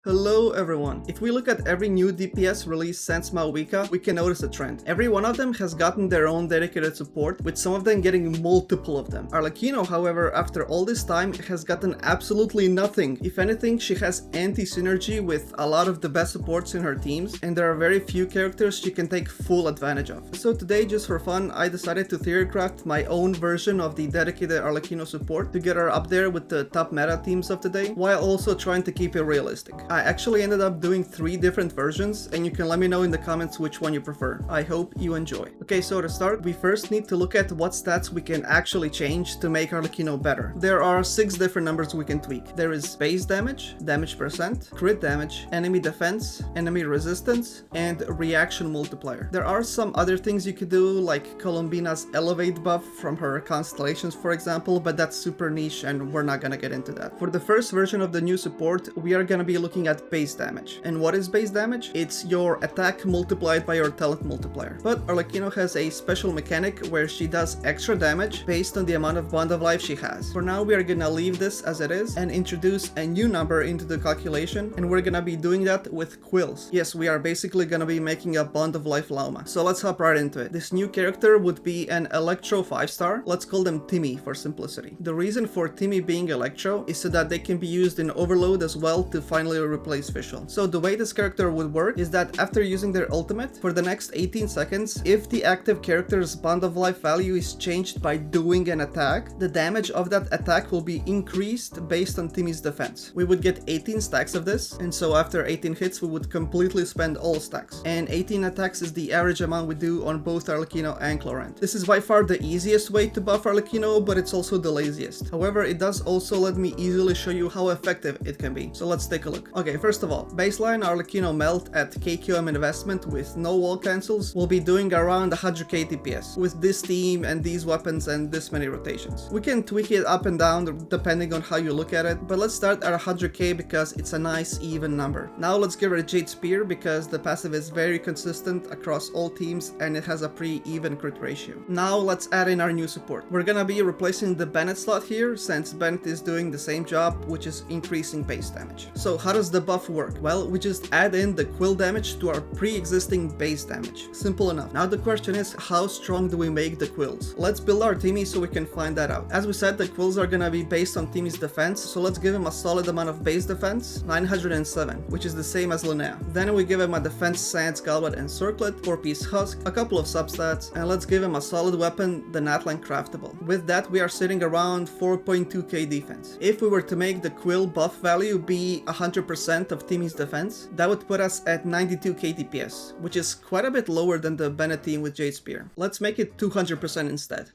Hello everyone. If we look at every new DPS released since Mauvika, we can notice a trend. Every one of them has gotten their own dedicated support, with some of them getting multiple of them. Arlecchino, however, after all this time, has gotten absolutely nothing. If anything, she has anti-synergy with a lot of the best supports in her teams, and there are very few characters she can take full advantage of. So today, just for fun, I decided to theorycraft my own version of the dedicated Arlecchino support to get her up there with the top meta teams of today, while also trying to keep it realistic. I actually ended up doing 3 different versions, and you can let me know in the comments which one you prefer. I hope you enjoy. Okay, so to start, we first need to look at what stats we can actually change to make Arlecchino better. There are 6 different numbers we can tweak. There is base damage, damage percent, crit damage, enemy defense, enemy resistance, and reaction multiplier. There are some other things you could do, like Columbina's elevate buff from her constellations, for example, but that's super niche and we're not gonna get into that. For the first version of the new support, we are gonna be looking at base damage. And what is base damage? It's your attack multiplied by your talent multiplier. But Arlecchino has a special mechanic where she does extra damage based on the amount of bond of life she has. For now, we are gonna leave this as it is and introduce a new number into the calculation, and we're gonna be doing that with quills. Yes, we are basically gonna be making a bond of life llama. So let's hop right into it. This new character would be an Electro 5-star. Let's call them Timmy for simplicity. The reason for Timmy being Electro is so that they can be used in Overload as well to finally replace Visual. So the way this character would work is that after using their ultimate, for the next 18 seconds, if the active character's bond of life value is changed by doing an attack, the damage of that attack will be increased based on Timmy's defense. We would get 18 stacks of this, and so after 18 hits we would completely spend all stacks. And 18 attacks is the average amount we do on both Arlecchino and Clorinde. This is by far the easiest way to buff Arlecchino, but it's also the laziest. However, it does also let me easily show you how effective it can be. So let's take a look. Okay, first of all, baseline Arlecchino melt at KQM investment with no wall cancels will be doing around 100k DPS with this team and these weapons and this many rotations. We can tweak it up and down depending on how you look at it, but let's start at 100k because it's a nice even number. Now let's give it a Jade Spear because the passive is very consistent across all teams and it has a pretty even crit ratio. Now let's add in our new support. We're gonna be replacing the Bennett slot here since Bennett is doing the same job, which is increasing base damage. So how does the buff work? Well, we just add in the quill damage to our pre-existing base damage. Simple enough. Now the question is, how strong do we make the quills? Let's build our Timmy so we can find that out. As we said, the quills are gonna be based on Timmy's defense, so let's give him a solid amount of base defense, 907, which is the same as Linnea. Then we give him a defense Sans Goblet and Circlet, 4-piece husk, a couple of substats, and let's give him a solid weapon, the Natlan Craftable. With that, we are sitting around 4.2k defense. If we were to make the quill buff value be 100% of Timmy's defense, that would put us at 92k DPS, which is quite a bit lower than the Bennett team with Jade Spear. Let's make it 200% instead.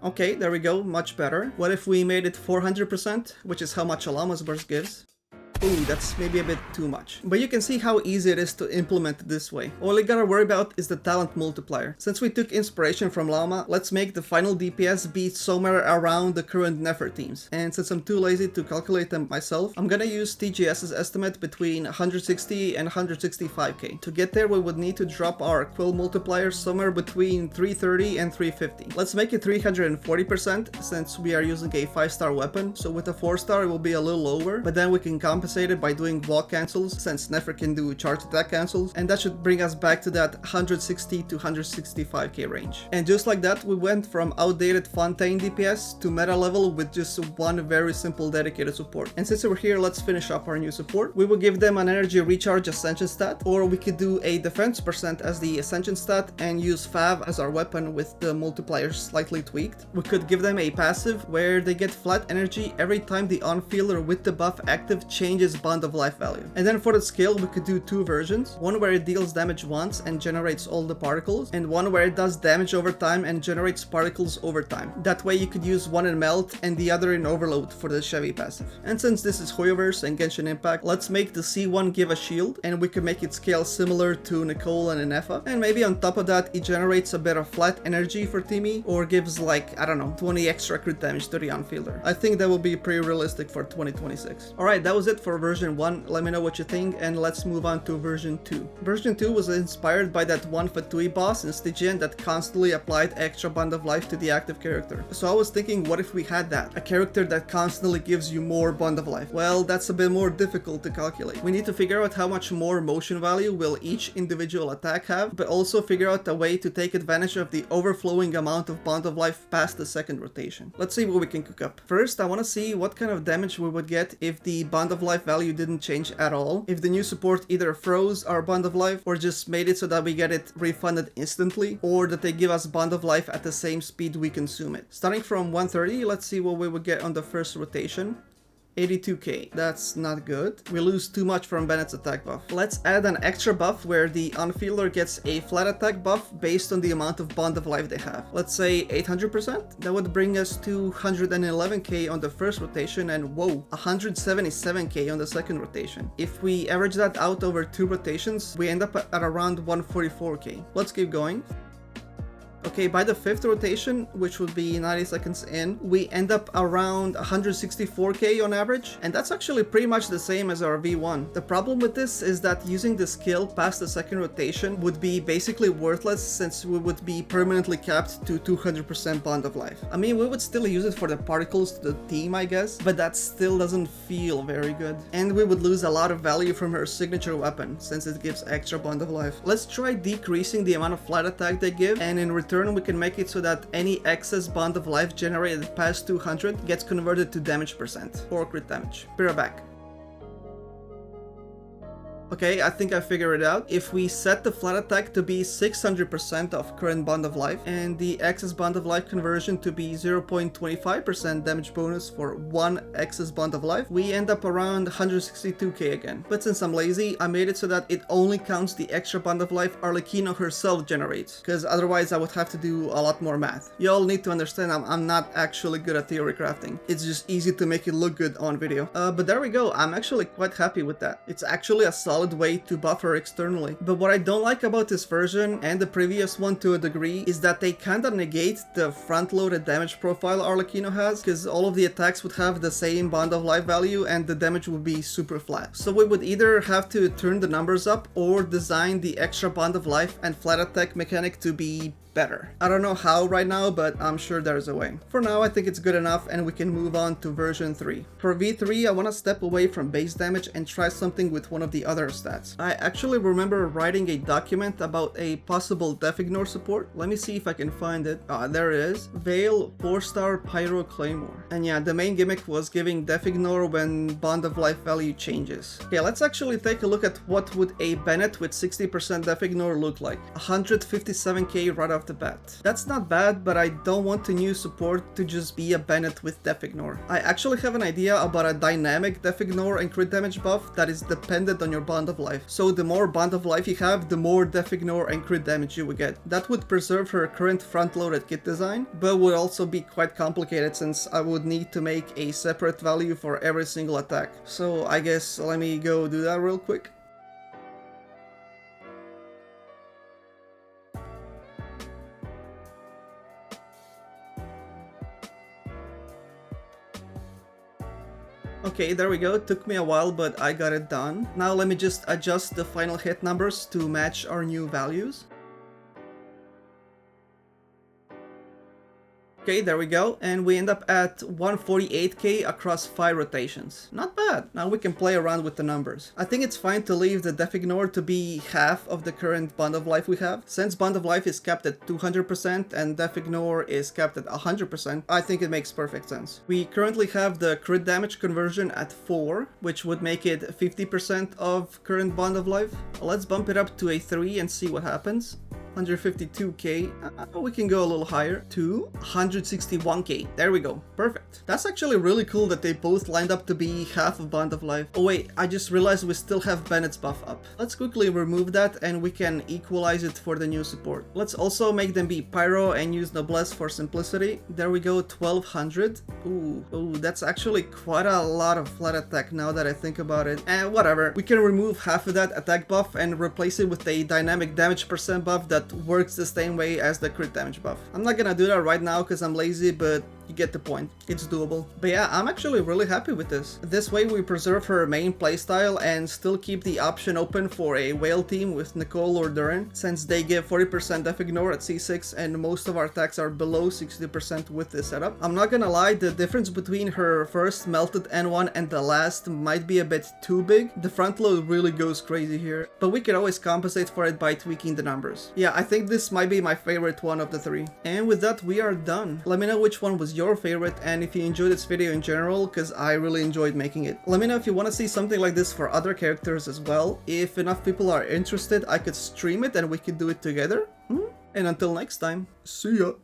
Okay, there we go, much better. What if we made it 400%, which is how much a Llama's Burst gives? Ooh, that's maybe a bit too much. But you can see how easy it is to implement it this way. All you gotta worry about is the talent multiplier. Since we took inspiration from Llama, let's make the final DPS be somewhere around the current Nefer teams. And since I'm too lazy to calculate them myself, I'm gonna use TGS's estimate between 160 and 165k. To get there, we would need to drop our quill multiplier somewhere between 330 and 350. Let's make it 340% since we are using a 5-star weapon. So with a 4-star, it will be a little lower, but then we can compensate by doing wall cancels since Nefer can do charge attack cancels, and that should bring us back to that 160 to 165k range. And just like that, we went from outdated Fontaine DPS to meta level with just one very simple dedicated support. And since we're here, let's finish up our new support. We will give them an energy recharge ascension stat, or we could do a defense percent as the ascension stat and use Fav as our weapon with the multiplier slightly tweaked. We could give them a passive where they get flat energy every time the on-fielder with the buff active changes bond of life value. And then for the skill, we could do 2 versions. One where it deals damage once and generates all the particles, and one where it does damage over time and generates particles over time. That way you could use one in Melt and the other in Overload for the Chevy passive. And since this is Hoyoverse and Genshin Impact, let's make the C1 give a shield, and we can make it scale similar to Nicole and Inefa. And maybe on top of that, it generates a bit of flat energy for Timmy, or gives like, I don't know, 20 extra crit damage to the on-fielder. I think that will be pretty realistic for 2026. Alright, that was it for for version 1, let me know what you think, and let's move on to version 2. Version 2 was inspired by that one Fatui boss in Stygian that constantly applied extra bond of life to the active character. So I was thinking, what if we had that? A character that constantly gives you more bond of life. Well, that's a bit more difficult to calculate. We need to figure out how much more motion value will each individual attack have, but also figure out a way to take advantage of the overflowing amount of bond of life past the second rotation. Let's see what we can cook up. First, I want to see what kind of damage we would get if the bond of life value didn't change at all. If the new support either froze our bond of life or just made it so that we get it refunded instantly, or that they give us bond of life at the same speed we consume it. Starting from 130, let's see what we would get on the first rotation. 82k. That's not good. We lose too much from Bennett's attack buff. Let's add an extra buff where the unfielder gets a flat attack buff based on the amount of bond of life they have. Let's say 800%. That would bring us to 111k on the first rotation and whoa, 177k on the second rotation. If we average that out over 2 rotations, we end up at around 144k. Let's keep going. Okay, by the 5th rotation, which would be 90 seconds in, we end up around 164k on average, and that's actually pretty much the same as our V1. The problem with this is that using the skill past the second rotation would be basically worthless since we would be permanently capped to 200% bond of life. I mean, we would still use it for the particles to the team, I guess, but that still doesn't feel very good. And we would lose a lot of value from her signature weapon since it gives extra bond of life. Let's try decreasing the amount of flat attack they give, and in return we can make it so that any excess bond of life generated past 200 gets converted to damage percent or crit damage. Be right back. Okay, I think I figured it out. If we set the flat attack to be 600% of current bond of life and the excess bond of life conversion to be 0.25% damage bonus for 1 excess bond of life, we end up around 162k again. But since I'm lazy, I made it so that it only counts the extra bond of life Arlecchino herself generates, because otherwise I would have to do a lot more math. Y'all need to understand I'm not actually good at theory crafting. It's just easy to make it look good on video. But there we go, I'm actually quite happy with that. It's actually a solid way to buff her externally. But what I don't like about this version and the previous one to a degree is that they kinda negate the front-loaded damage profile Arlecchino has, because all of the attacks would have the same bond of life value and the damage would be super flat. So we would either have to turn the numbers up or design the extra bond of life and flat attack mechanic to be better. I don't know how right now, but I'm sure there's a way. For now, I think it's good enough and we can move on to version 3. For V3, I want to step away from base damage and try something with one of the other stats. I actually remember writing a document about a possible Death Ignore support. Let me see if I can find it. Ah, there it is. Veil 4-star Pyro Claymore. And yeah, the main gimmick was giving Death Ignore when bond of life value changes. Okay, let's actually take a look at what would a Bennett with 60% Death Ignore look like. 157k right off the bat. That's not bad, but I don't want the new support to just be a Bennett with Death Ignore. I actually have an idea about a dynamic Death Ignore and crit damage buff that is dependent on your bond of life. So the more bond of life you have, the more Death Ignore and crit damage you would get. That would preserve her current front-loaded kit design, but would also be quite complicated since I would need to make a separate value for every single attack. So I guess let me go do that real quick. Okay, there we go. It took me a while, but I got it done. Now let me just adjust the final hit numbers to match our new values. Okay, there we go, and we end up at 148k across 5 rotations. Not bad. Now we can play around with the numbers. I think it's fine to leave the Death Ignore to be half of the current bond of life we have. Since bond of life is capped at 200% and Death Ignore is capped at 100%, I think it makes perfect sense. We currently have the crit damage conversion at 4, which would make it 50% of current bond of life. Let's bump it up to a 3 and see what happens. 152k, we can go a little higher, to 161k. There we go, perfect. That's actually really cool that they both lined up to be half of bond of life. Oh wait, I just realized we still have Bennett's buff up. Let's quickly remove that and we can equalize it for the new support. Let's also make them be pyro and use noblesse for simplicity. There we go, 1200. Ooh, that's actually quite a lot of flat attack now that I think about it. And whatever, we can remove half of that attack buff and replace it with a dynamic damage percent buff that works the same way as the crit damage buff. I'm not gonna do that right now because I'm lazy, but you get the point. It's doable. But yeah, I'm actually really happy with this. This way we preserve her main playstyle and still keep the option open for a whale team with Nicole or Durin, since they give 40% def ignore at C6 and most of our attacks are below 60% with this setup. I'm not gonna lie, the difference between her first melted N1 and the last might be a bit too big. The front load really goes crazy here, but we can always compensate for it by tweaking the numbers. Yeah, I think this might be my favorite one of the three. And with that, we are done. Let me know which one was your favorite and if you enjoyed this video in general, because I really enjoyed making it. Let me know if you want to see something like this for other characters as well. If enough people are interested, I could stream it and we could do it together. And until next time, see ya!